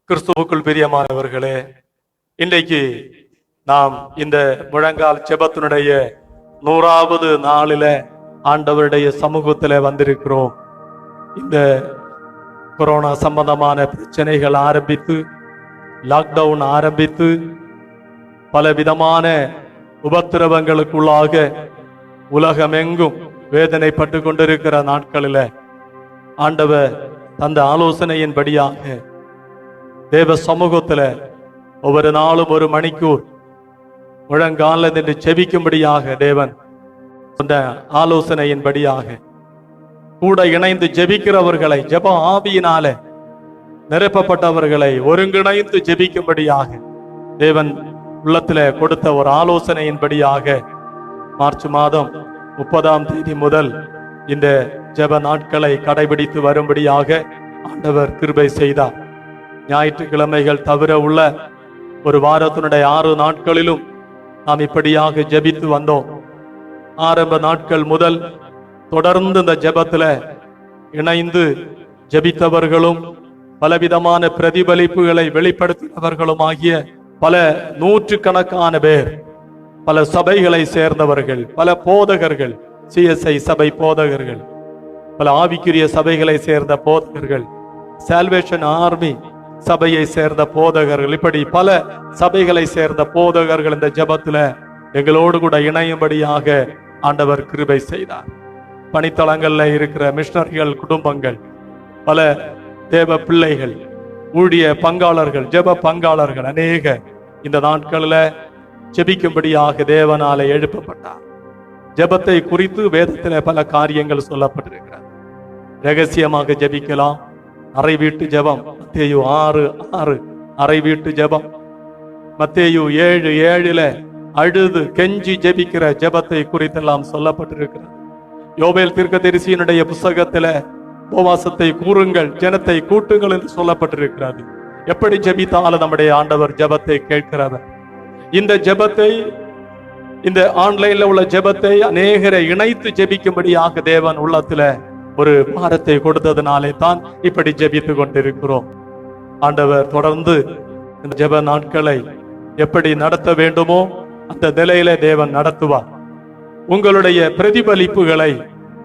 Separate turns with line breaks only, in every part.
கிறிஸ்துவுக்குள் பிரியமானவர்களே, இன்றைக்கு நாம் இந்த முழங்கால் ஜெபத்தினுடைய 100வது நாளில ஆண்டவருடைய சமூகத்தில் வந்திருக்கிறோம். இந்த கொரோனா சம்பந்தமான பிரச்சனைகள் ஆரம்பித்து, லாக்டவுன் ஆரம்பித்து, பல விதமான உபத்திரவங்களுக்குள்ளாக உலகமெங்கும் வேதனைப்பட்டு கொண்டிருக்கிற நாட்களில் ஆண்டவர் தந்த ஆலோசனையின்படியாக தேவ சமூகத்துல ஒவ்வொரு நாளும் 1 மணிக்கூர் முழங்கால நின்று ஜெபிக்கும்படியாக தேவன் அந்த ஆலோசனையின்படியாக கூட இணைந்து ஜெபிக்கிறவர்களை, ஜெப ஆவியினால நிரப்பப்பட்டவர்களை ஒருங்கிணைந்து ஜெபிக்கும்படியாக தேவன் உள்ளத்துல கொடுத்த ஒரு ஆலோசனையின்படியாக மார்ச் மாதம் 30ஆம் தேதி முதல் இந்த ஜெப நாட்களை கடைபிடித்து வரும்படியாக ஆண்டவர் கிருபை செய்தார். ஞாயிற்றுக்கிழமைகள் தவிர உள்ள ஒரு வாரத்தினுடைய 6 நாட்களிலும் நாம் இப்படியாக ஜெபித்து வந்தோம். ஆரம்ப நாட்கள் முதல் தொடர்ந்து இந்த ஜெபத்துல இணைந்து ஜெபித்தவர்களும் பலவிதமான பிரதிபலிப்புகளை வெளிப்படுத்தினவர்களும் ஆகிய பல நூற்றுக்கணக்கான பேர், பல சபைகளை சேர்ந்தவர்கள், பல போதகர்கள், CSI சபை போதகர்கள், பல ஆவிக்குரிய சபைகளை சேர்ந்த போதகர்கள், சால்வேஷன் ஆர்மி சபையை சேர்ந்த போதகர்கள், இப்படி பல சபைகளை சேர்ந்த போதகர்கள் இந்த ஜெபத்துல எங்களோடு கூட இணையும்படியாக ஆண்டவர் கிருபை செய்தார். பணித்தளங்கள்ல இருக்கிற மிஷனரிகள் குடும்பங்கள், பல தேவ பிள்ளைகள், ஊழிய பங்காளர்கள், ஜெப பங்காளர்கள் அநேக இந்த நாட்களில் ஜெபிக்கும்படியாக தேவனாலே எழுப்பப்பட்டார். ஜெபத்தை குறித்து வேதத்திலே பல காரியங்கள் சொல்லப்பட்டிருக்கிறது. ரகசியமாக ஜெபிக்கலாம், அறை வீட்டு ஜெபம், மத்தேயு 6:6 அறை வீட்டு ஜெபம், மத்தேயு 7:7 அழுது கெஞ்சி ஜெபிக்கிற ஜெபத்தை குறித்தெல்லாம் சொல்லப்பட்டிருக்கிறது. யோவேல் தீர்க்கதரிசியினுடைய புத்தகத்துல உபவாசத்தை கூறுங்கள், ஜனத்தை கூட்டுங்கள் என்று சொல்லப்பட்டிருக்கிறது. எப்படி ஜெபித்தாலும் நம்முடைய ஆண்டவர் ஜெபத்தை கேட்கிறவர். இந்த ஜெபத்தை, இந்த ஆன்லைன்ல உள்ள ஜெபத்தை அநேகரை இணைத்து ஜெபிக்கும்படியாக தேவன் உள்ளத்துல ஒரு பாரத்தை கொடுத்ததுனாலே தான் இப்படி ஜெபித்து கொண்டிருக்கிறோம். ஆண்டவர் தொடர்ந்து இந்த ஜெப நாட்களை எப்படி நடத்த வேண்டுமோ அந்த நிலையில தேவன் நடத்துவார். உங்களுடைய பிரதிபலிப்புகளை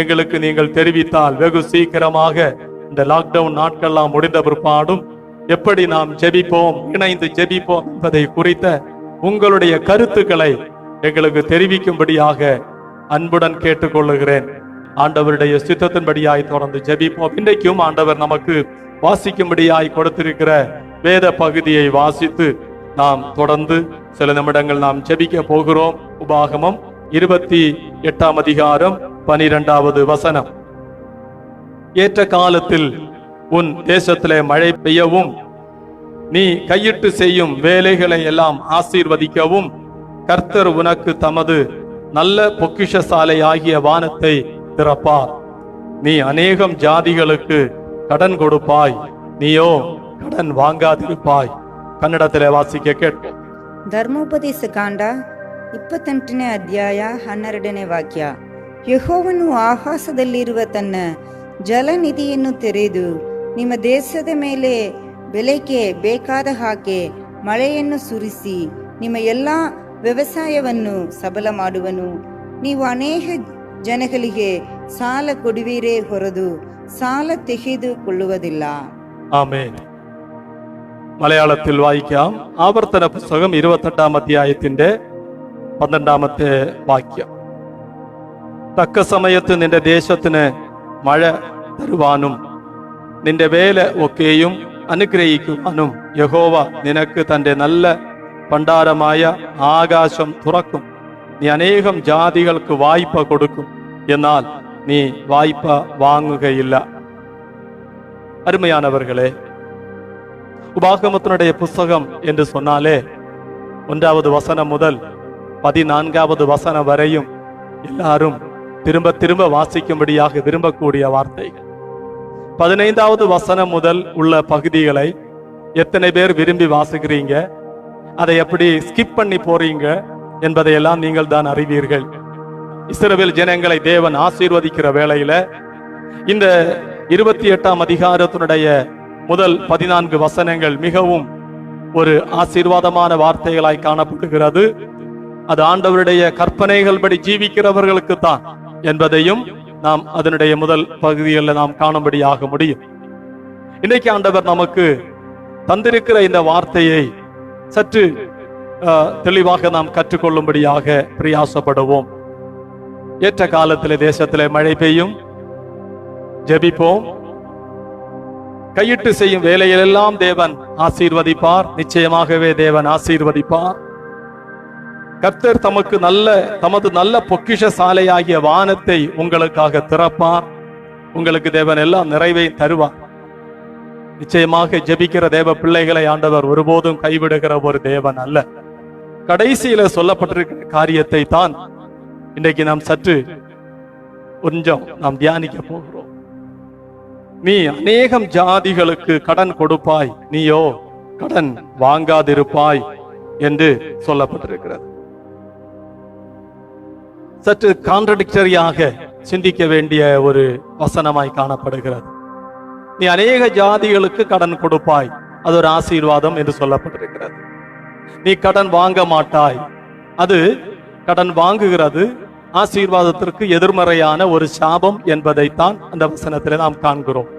எங்களுக்கு நீங்கள் தெரிவித்தால் வெகு சீக்கிரமாக இந்த லாக்டவுன் நாட்கள்லாம் முடிந்த பிற்பாடும் எப்படி நாம் ஜெபிப்போம், இணைந்து ஜெபிப்போம் என்பதை குறித்த உங்களுடைய கருத்துக்களை எங்களுக்கு தெரிவிக்கும்படியாக அன்புடன் கேட்டுக்கொள்ளுகிறேன். ஆண்டவருடைய சித்தத்தின்படியாய் தொடர்ந்து ஜெபிப்போம். இன்றைக்கும் ஆண்டவர் நமக்கு வாசிக்கும்படியாய் கொடுத்திருக்கிற வேத பகுதியை வாசித்து நாம் தொடர்ந்து சில நிமிடங்கள் நாம் ஜெபிக்க போகிறோம். உபாகமம் 28ஆம் அதிகாரம் 12வது வசனம். ஏற்ற காலத்தில் உன் தேசத்திலே மழை பெய்யவும், நீ கையிட்டு செய்யும் வேலைகளை எல்லாம் ஆசீர்வதிக்கவும் கர்த்தர் உனக்கு தமது நல்ல பொக்கிஷசாலை ஆகிய வானத்தை திறப்பார். நீ அநேகம் ஜாதிகளுக்கு கடன் கொடுப்பாய், நீயோ கடன் வாங்காதிருப்பாய். ಕನ್ನಡದಲ್ಲಿ ವಾಸಿಕೆ ಕೇಳ್ಕೊ.
ಧರ್ಮೋಪದೇಶ ಕಾಂಡ 28ನೇ ಅಧ್ಯಾಯ 12ನೇ ವಾಕ್ಯ. ಯೆಹೋವನು ಆಕಾಶದಲ್ಲಿರುವ ತನ್ನ ಜಲನಿಧಿಯನ್ನು ತೆರೆದು ನಿಮ್ಮ ದೇಶದ ಮೇಲೆ ಬೆಳೆಗೆ ಬೇಕಾದ ಹಾಗೆ ಮಳೆಯನ್ನು ಸುರಿಸಿ ನಿಮ್ಮ ಎಲ್ಲ ವ್ಯವಸಾಯವನ್ನು ಸಬಲ ಮಾಡುವನು. ನೀವು ಅನೇಕ ಜನಗಳಿಗೆ ಸಾಲ ಕೊಡುವಿರೇ ಹೊರತು ಸಾಲ ತೆಗೆದುಕೊಳ್ಳುವುದಿಲ್ಲ.
ആമേൻ. മലയാളത്തിൽ വായിക്കാം. ആവർത്തന പുസ്തകം 28ാം അധ്യായത്തിന്റെ 12ാമത്തെ വാക്യം. തക്ക സമയത്ത് നിന്റെ ദേശത്തിന് മഴ തരുവാനും നിന്റെ വേല ഒക്കെയും അനുഗ്രഹിക്കുവാനും യഹോവ നിനക്ക് തന്റെ നല്ല ഭണ്ഡാരമായ ആകാശം തുറക്കും. നീ അനേകം ജാതികൾക്ക് വായ്പ കൊടുക്കും, എന്നാൽ നീ വായ്പ വാങ്ങുകയില്ല. அருமையானவர்களே, உபாகமத்தினுடைய புஸ்தகம் என்று சொன்னாலே 1வது வசனம் முதல் 14வது வசனம் வரையும் எல்லாரும் திரும்ப திரும்ப வாசிக்கும்படியாக விரும்பக்கூடிய வார்த்தைகள். 15வது வசனம் முதல் உள்ள பகுதிகளை எத்தனை பேர் விரும்பி வாசிக்கிறீங்க, அதை எப்படி ஸ்கிப் பண்ணி போறீங்க என்பதையெல்லாம் நீங்கள் தான் அறிவீர்கள். இஸ்ரவேல் ஜனங்களை தேவன் ஆசீர்வதிக்கிற வேளையில இந்த 28ஆம் அதிகாரத்தினுடைய முதல் 14 வசனங்கள் மிகவும் ஒரு ஆசீர்வாதமான வார்த்தைகளாய் காணப்படுகிறது. அது ஆண்டவருடைய கற்பனைகள் படி ஜீவிக்கிறவர்களுக்கு தான் என்பதையும் நாம் அதனுடைய முதல் பகுதிகளில் நாம் காணும்படியாக முடியும். இன்றைக்கு ஆண்டவர் நமக்கு தந்திருக்கிற இந்த வார்த்தையை சற்று தெளிவாக நாம் கற்றுக்கொள்ளும்படியாக பிரயாசப்படுவோம். ஏற்ற காலத்திலே தேசத்திலே மழை பெய்யும், ஜெபிப்போம். கையிட்டு செய்யும் வேலையிலெல்லாம் தேவன் ஆசீர்வதிப்பார், நிச்சயமாகவே தேவன் ஆசீர்வதிப்பார். கர்த்தர் தமது நல்ல பொக்கிஷ சாலையாகிய வானத்தை உங்களுக்காக திறப்பார். உங்களுக்கு தேவன் எல்லாம் நிறைவை தருவார். நிச்சயமாக ஜெபிக்கிற தேவ பிள்ளைகளை ஆண்டவர் ஒருபோதும் கைவிடுகிற ஒரு தேவன் அல்ல. கடைசியில சொல்லப்பட்டிருக்கிற காரியத்தை தான் இன்றைக்கு நாம் சற்று கொஞ்சம் நாம் தியானிக்க போகிறோம். நீ அநேகம் ஜாதிகளுக்கு கடன் கொடுப்பாய், நீயோ கடன் வாங்காதிருப்பாய் என்று சொல்லப்பட்டிருக்கிறது. சற்று கான்ட்ரடிக்டரியாக சிந்திக்க வேண்டிய ஒரு வசனமாய் காணப்படுகிறது. நீ அநேக ஜாதிகளுக்கு கடன் கொடுப்பாய், அது ஒரு ஆசீர்வாதம் என்று சொல்லப்பட்டிருக்கிறது. நீ கடன் வாங்க மாட்டாய், அது கடன் வாங்குகிறது ஆசீர்வாதத்திற்கு எதிர்மறையான ஒரு சாபம் என்பதைத்தான் அந்த வசனத்திலே நாம் காண்கிறோம்.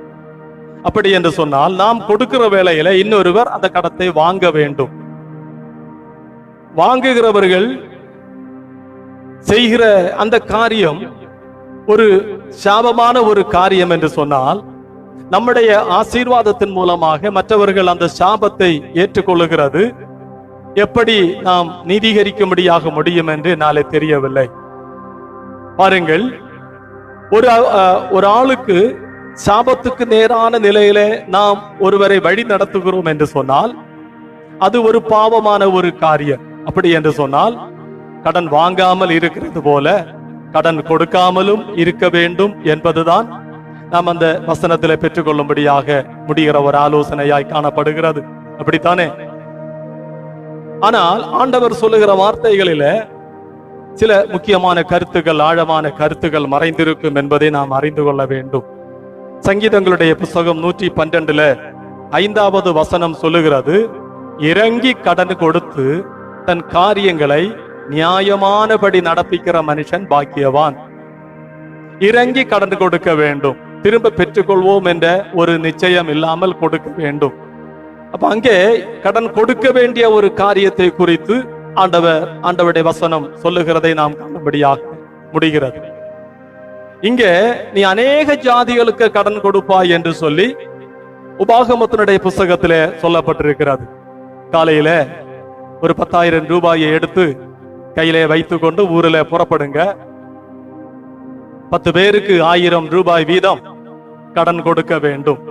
அப்படி என்று சொன்னால் நாம் கொடுக்கிற வேளையில இன்னொருவர் அந்த கடத்தை வாங்க வேண்டும். வாங்குகிறவர்கள் செய்கிற அந்த காரியம் ஒரு சாபமான ஒரு காரியம் என்று சொன்னால், நம்முடைய ஆசீர்வாதத்தின் மூலமாக மற்றவர்கள் அந்த சாபத்தை ஏற்றுக்கொள்ளுகிறது எப்படி நாம் நீதிகரிக்கும்படியாக முடியும் என்று என்னாலே தெரியவில்லை. பாருங்கள், ஒரு ஆளுக்கு சாபத்துக்கு நேரான நிலையில நாம் ஒருவரை வழி நடத்துகிறோம் என்று சொன்னால் அது ஒரு பாவமான ஒரு காரியம். அப்படி என்று சொன்னால் கடன் வாங்காமல் இருக்கிறது போல கடன் கொடுக்காமலும் இருக்க வேண்டும் என்பதுதான் நாம் அந்த வசனத்தில் பெற்றுக்கொள்ளும்படியாக முடிகிற ஒரு ஆலோசனையாய் காணப்படுகிறது. அப்படித்தானே? ஆனால் ஆண்டவர் சொல்லுகிற வார்த்தைகளில சில முக்கியமான கருத்துக்கள், ஆழமான கருத்துக்கள் மறைந்திருக்கும் என்பதை நாம் அறிந்து கொள்ள வேண்டும். சங்கீதங்களுடைய புஸ்தகம் 112 5வது வசனம் சொல்லுகிறது, இறங்கி கடன் கொடுத்து தன் காரியங்களை நியாயமானபடி நடப்பிக்கிற மனுஷன் பாக்கியவான். இறங்கி கடன் கொடுக்க வேண்டும், திரும்ப பெற்றுக்கொள்வோம் என்ற ஒரு நிச்சயம் இல்லாமல் கொடுக்க வேண்டும். அப்ப அங்கே கடன் கொடுக்க வேண்டிய ஒரு காரியத்தை குறித்து ஆண்டவருடைய வசனம் சொல்லுகிறதை நாம் காணும்படியாக முடிகிறது. இங்கே நீ அநேக ஜாதிகளுக்கு கடன் கொடுப்பாய் என்று சொல்லி உபாகமத்தினுடைய புஸ்தகத்திலே சொல்லப்பட்டிருக்கிறது. காலையில ஒரு 10,000 ரூபாயை எடுத்து கையிலே வைத்துக் கொண்டு ஊரில் புறப்படுங்க. 10 பேருக்கு 1000 ரூபாய் வீதம் கடன் கொடுக்க வேண்டும்.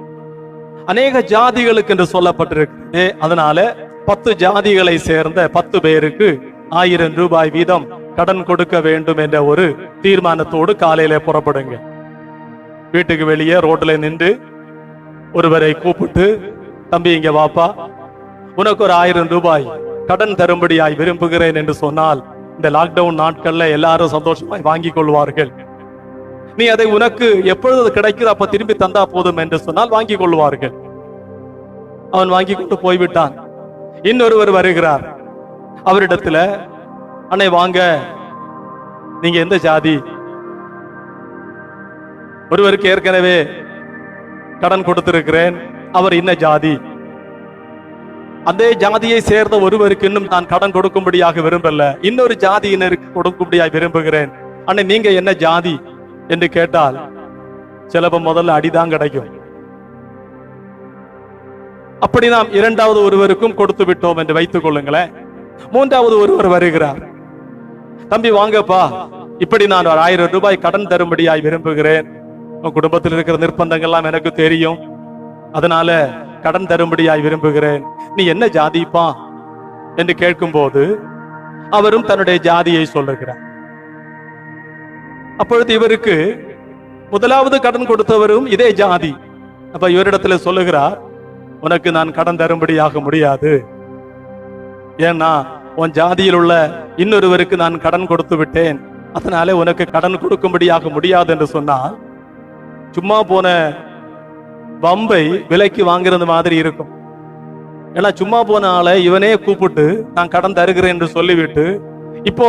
அநேக ஜாதிகளுக்கு என்று சொல்லப்பட்டிருக்கு. அதனால 10 ஜாதிகளை சேர்ந்த 10 பேருக்கு 1000 ரூபாய் வீதம் கடன் கொடுக்க வேண்டும் என்ற ஒரு தீர்மானத்தோடு காலையில புறப்படுங்க. வீட்டுக்கு வெளியே ரோட்ல நின்று ஒருவரை கூப்பிட்டு, தம்பி இங்க வாப்பா, உனக்கு ஒரு 1000 ரூபாய் கடன் தரும்படியாய் விரும்புகிறேன் என்று சொன்னால் இந்த லாக்டவுன் நாட்கள்ல எல்லாரும் சந்தோஷமாய் வாங்கி கொள்வார்கள். நீ அதை உனக்கு எப்பொழுது கிடைக்குது அப்ப திரும்பி தந்தா போதும் என்று சொன்னால் வாங்கி கொள்வார்கள். அவன் வாங்கி கொண்டு போய்விட்டான். இன்னொருவர் வருகிறார். அவரிடத்துல, அண்ணே வாங்க, நீங்க எந்த ஜாதி? ஒருவருக்கு ஏற்கனவே கடன் கொடுத்திருக்கிறேன், அவர் இன்ன ஜாதி. அதே ஜாதியை சேர்ந்த ஒருவருக்கு இன்னும் நான் கடன் கொடுக்கும்படியாக விரும்பல, இன்னொரு ஜாதியினருக்கு கொடுக்கும்படியாக விரும்புகிறேன். அண்ணே நீங்க என்ன ஜாதி என்று கேட்டால் சிலப்ப முதல்ல அடிதான் கிடைக்கும். அப்படி நாம் இரண்டாவது ஒருவருக்கும் கொடுத்து விட்டோம் என்று வைத்துக் கொள்ளுங்களேன். மூன்றாவது ஒருவர் வருகிறார். தம்பி வாங்கப்பா, இப்படி நான் ஒரு 1000 ரூபாய் கடன் தரும்படியாய் விரும்புகிறேன். உன் குடும்பத்தில் இருக்கிற நிர்பந்தங்கள்லாம் எனக்கு தெரியும், அதனால கடன் தரும்படியாய் விரும்புகிறேன். நீ என்ன ஜாதிப்பா என்று கேட்கும் போது அவரும் தன்னுடைய ஜாதியை சொல்லுகிறார். அப்பொழுது இவருக்கு முதலாவது கடன் கொடுத்தவரும் இதே ஜாதி. அப்ப இவரிடத்துல சொல்லுகிறார், உனக்கு நான் கடன் தரும்படியாக முடியாது. ஏன்னா உன் ஜாதியில் உள்ள இன்னொருவருக்கு நான் கடன் கொடுத்து விட்டேன், அதனால உனக்கு கடன் கொடுக்கும்படியாக முடியாது என்று சொன்னால் சும்மா போன வம்பை விலைக்கு வாங்குறது மாதிரி இருக்கும். ஏன்னா சும்மா போன ஆளை இவனே கூப்பிட்டு நான் கடன் தருகிறேன் என்று சொல்லிவிட்டு, இப்போ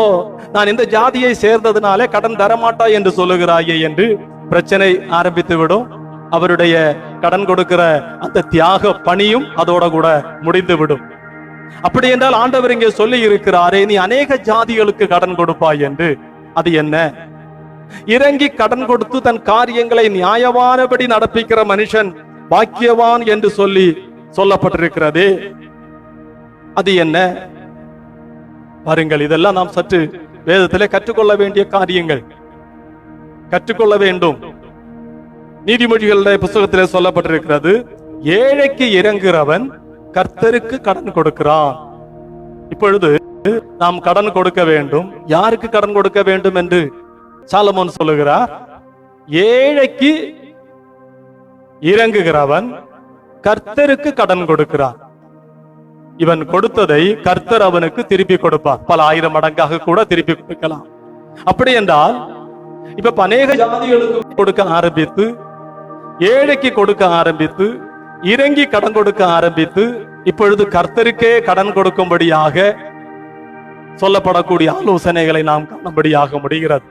நான் இந்த ஜாதியை சேர்ந்ததுனாலே கடன் தரமாட்டா என்று சொல்லுகிறாயே என்று பிரச்சனை ஆரம்பித்து விடும். அவருடைய கடன் கொடுக்கிற அந்த தியாக பணியும் அதோட கூட முடிந்து விடும். அப்படி என்றால் ஆண்டவர் இங்கே சொல்லி இருக்கிறாரே, நீ அநேக ஜாதிகளுக்கு கடன் கொடுப்பாய் என்று. அது என்ன? இறங்கி கடன் கொடுத்து தன் காரியங்களை நியாயமானபடி நடப்பிக்கிற மனுஷன் பாக்கியவான் என்று சொல்லப்பட்டிருக்கிறதே, அது என்ன? பாருங்கள், இதெல்லாம் நாம் சற்று வேதத்திலே கற்றுக்கொள்ள வேண்டிய காரியங்கள், கற்றுக்கொள்ள வேண்டும். நீதிமொழிகளுடைய புத்தகத்திலே சொல்லப்பட்டிருக்கிறது, ஏழைக்கு இறங்குகிறவன் கர்த்தருக்கு கடன் கொடுக்கிறான். இப்பொழுது நாம் கடன் கொடுக்க வேண்டும். யாருக்கு கடன் கொடுக்க வேண்டும் என்று சாலமோன் சொல்லுகிறார்? ஏழைக்கு இறங்குகிறவன் கர்த்தருக்கு கடன் கொடுக்கிறான். இவன் கொடுத்ததை கர்த்தர் அவனுக்கு திருப்பி கொடுப்பார். பல ஆயிரம் மடங்காக கூட திருப்பி கொடுக்கலாம். அப்படி என்றால் இப்ப அநேக ஜாதிகளுக்கு கொடுக்க ஆரம்பித்து, ஏழைக்கு கொடுக்க ஆரம்பித்து, இறங்கி கடன் கொடுக்க ஆரம்பித்து, இப்பொழுது கர்த்தருக்கே கடன் கொடுக்கும்படியாக சொல்லப்படக்கூடிய ஆலோசனைகளை நாம் காணும்படியாக முடிகிறது.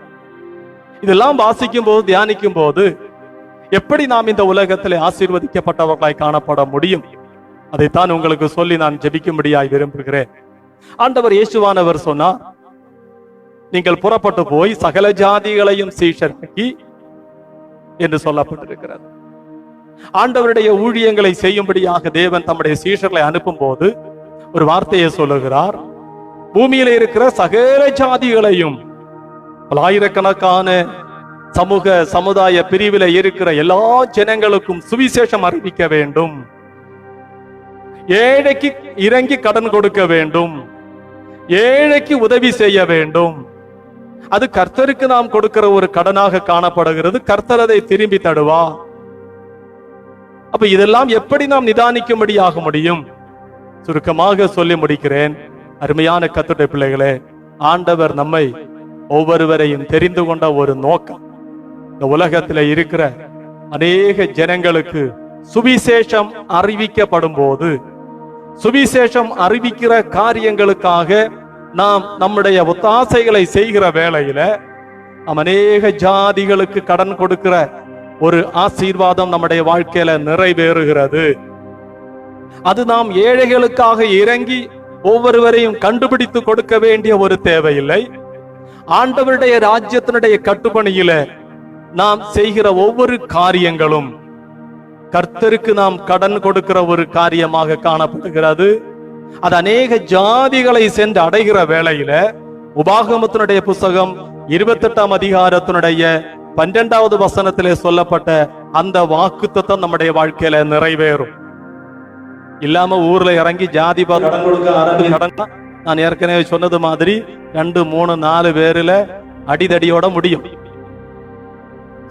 இதெல்லாம் வாசிக்கும் போது, தியானிக்கும் போது, எப்படி நாம் இந்த உலகத்திலே ஆசீர்வதிக்கப்பட்டவர்களாய் காணப்பட முடியும்? அதைத்தான் உங்களுக்கு சொல்லி நான் ஜெபிக்கும்படியாய் விரும்புகிறேன். ஆண்டவர் இயேசுவானவர் சொன்னார், நீங்கள் புறப்பட்டு போய் சகல ஜாதிகளையும் சீஷராக்கி என்று சொல்லப்பட்டிருக்கிறது. ஆண்டவருடைய ஊழியங்களை செய்யும்படியாக தேவன் தம்முடைய சீஷர்களை அனுப்பும் போது ஒரு வார்த்தையை சொல்லுகிறார், பூமியில இருக்கிற சகல ஜாதிகளையும், பல்லாயிரக்கணக்கான சமூக சமுதாய பிரிவில இருக்கிற எல்லா ஜனங்களுக்கும் சுவிசேஷம் அறிவிக்க வேண்டும், ஏழைக்கு இறங்கி கடன் கொடுக்க வேண்டும், ஏழைக்கு உதவி செய்ய வேண்டும். அது கர்த்தருக்கு நாம் கொடுக்கிற ஒரு கடனாக காணப்படுகிறது. கர்த்தர் அதை திரும்பி தருவா. அப்ப இதெல்லாம் எப்படி நாம் நிதானிக்கும்படியாக முடியும்? சுருக்கமாக சொல்லி முடிக்கிறேன். அருமையான கர்த்தருடைய பிள்ளைகளே, ஆண்டவர் நம்மை ஒவ்வொருவரையும் தெரிந்து கொண்ட ஒரு நோக்கம், இந்த உலகத்தில் இருக்கிற அநேக ஜனங்களுக்கு சுவிசேஷம் அறிவிக்கப்படும் போது, சுவிசேஷம் அறிவிக்கிற காரியங்களுக்காக நாம் நம்முடைய ஒத்தாசைகளை செய்கிற வேளையில நாம் அநேக ஜாதிகளுக்கு கடன் கொடுக்கிற ஒரு ஆசீர்வாதம் நம்முடைய வாழ்க்கையில நிறைவேறுகிறது. அது நாம் ஏழைகளுக்காக இறங்கி ஒவ்வொருவரையும் கண்டுபிடித்து கொடுக்க வேண்டிய ஒரு தேவையில்லை. ஆண்டவருடைய ராஜ்யத்தினுடைய கட்டுப்பணியில நாம் செய்கிற ஒவ்வொரு காரியங்களும் கர்த்தருக்கு நாம் கடன் கொடுக்கிற ஒரு காரியமாக காணப்படுகிறது. அது அநேக ஜாதிகளை சென்று அடைகிற வேளையில உபாகமத்தினுடைய புஸ்தகம் 28ஆம் அதிகாரத்தினுடைய 12வது வசனத்திலே சொல்லப்பட்ட அந்த வாக்குத்தத்தம் நம்முடைய வாழ்க்கையில நிறைவேறும். இல்லாம ஊர்ல இறங்கி ஜாதி கடன் கொடுக்க ஆரம்பிச்சா, நான் ஏற்கனவே சொன்னது மாதிரி 2, 3, 4 பேர்ல அடிதடியோட முடியும்.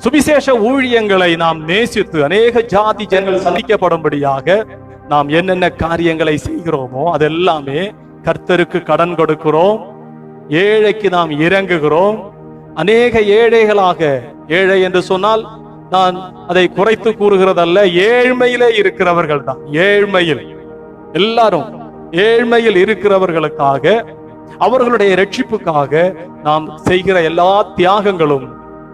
சுவிசேஷ ஊழியங்களை நாம் நேசித்து அநேக ஜாதி ஜனங்கள் சந்திக்கப்படும்படியாக நாம் என்னென்ன காரியங்களை செய்கிறோமோ அதெல்லாமே கர்த்தருக்கு கடன் கொடுக்கிறோம், ஏழைக்கு நாம் இறங்குகிறோம். அநேக ஏழைகளாக, ஏழை என்று சொன்னால் நான் அதை குறைத்து கூறுகிறதல்ல, ஏழ்மையிலே இருக்கிறவர்கள் தான். ஏழ்மையில் எல்லாரும் ஏழ்மையில் இருக்கிறவர்களுக்காக, அவர்களுடைய ரட்சிப்புக்காக நாம் செய்கிற எல்லா தியாகங்களும்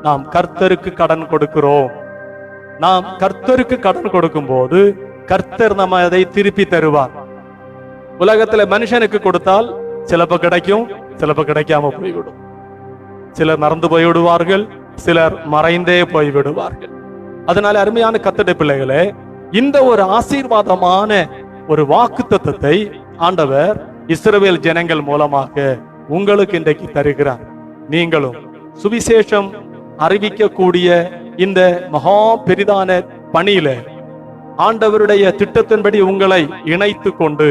நாம் கர்த்தருக்கு கடன் கொடுக்கிறோம். நாம் கர்த்தருக்கு கடன் கொடுக்கும் போது கர்த்தர் நம்ம அதை திருப்பி தருவார். உலகத்துல மனுஷனுக்கு கொடுத்தால் சிலப்ப கிடைக்கும், சிலப்ப கிடைக்காம போய்விடும். சிலர் மறந்து போய்விடுவார்கள், சிலர் மறைந்தே போய்விடுவார்கள். அதனால அருமையான கர்த்தருடைய பிள்ளைகளே, இந்த ஒரு ஆசீர்வாதமான ஒரு வாக்குத்தத்தத்தை ஆண்டவர் இஸ்ரவேல் ஜனங்கள் மூலமாக உங்களுக்கு இன்றைக்கு தருகிறார். நீங்களும் சுவிசேஷம் அறிவிக்கக்கூடிய இந்த மகா பெரிதான பணியில ஆண்டவருடைய திட்டத்தின்படி உங்களை இணைத்து கொண்டு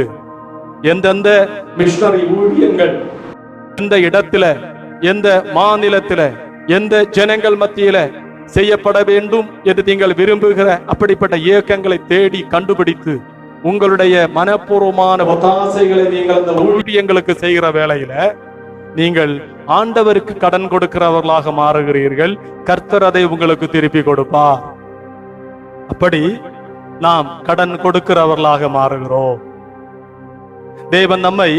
எந்தெந்த மிஷனரி ஊழியங்கள் எந்த இடத்துல, எந்த மாநிலத்தில, எந்த ஜனங்கள் மத்தியில செய்யப்பட வேண்டும் என்று நீங்கள் விரும்புகிற அப்படிப்பட்ட இயக்கங்களை தேடி கண்டுபிடித்து உங்களுடைய மனப்பூர்வமான ஒத்தாசைகளை நீங்கள் அந்த ஊழியங்களுக்கு செய்கிற வேளையில நீங்கள் ஆண்டவருக்கு கடன் கொடுக்கிறவர்களாக மாறுகிறீர்கள். கர்த்தர் அதை உங்களுக்கு திருப்பி கொடுப்பார். அப்படி நாம் கடன் கொடுக்கிறவர்களாக மாறுகிறோம். தேவன் நம்மை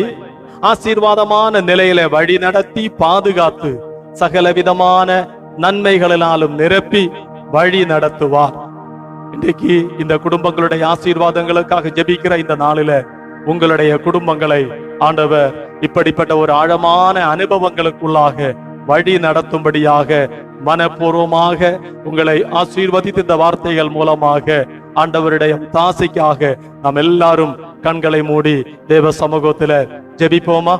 ஆசீர்வாதமான நிலையில வழி நடத்தி பாதுகாத்து சகல விதமான நன்மைகளினாலும் நிரப்பி வழி நடத்துவார். இன்றைக்கு இந்த குடும்பங்களுடைய ஆசீர்வாதங்களுக்காக ஜெபிக்கிற இந்த நாளில உங்களுடைய குடும்பங்களை ஆண்டவர் இப்படிப்பட்ட ஒரு ஆழமான அனுபவங்களுக்குள்ளாக வழி நடத்தும்படியாக மனப்பூர்வமாக உங்களை ஆசீர்வதித்து இந்த வார்த்தைகள் மூலமாக ஆண்டவருடைய தாசைக்காக நாம் எல்லாரும் கண்களை மூடி தேவ சமூகத்துல ஜெபிப்போமா?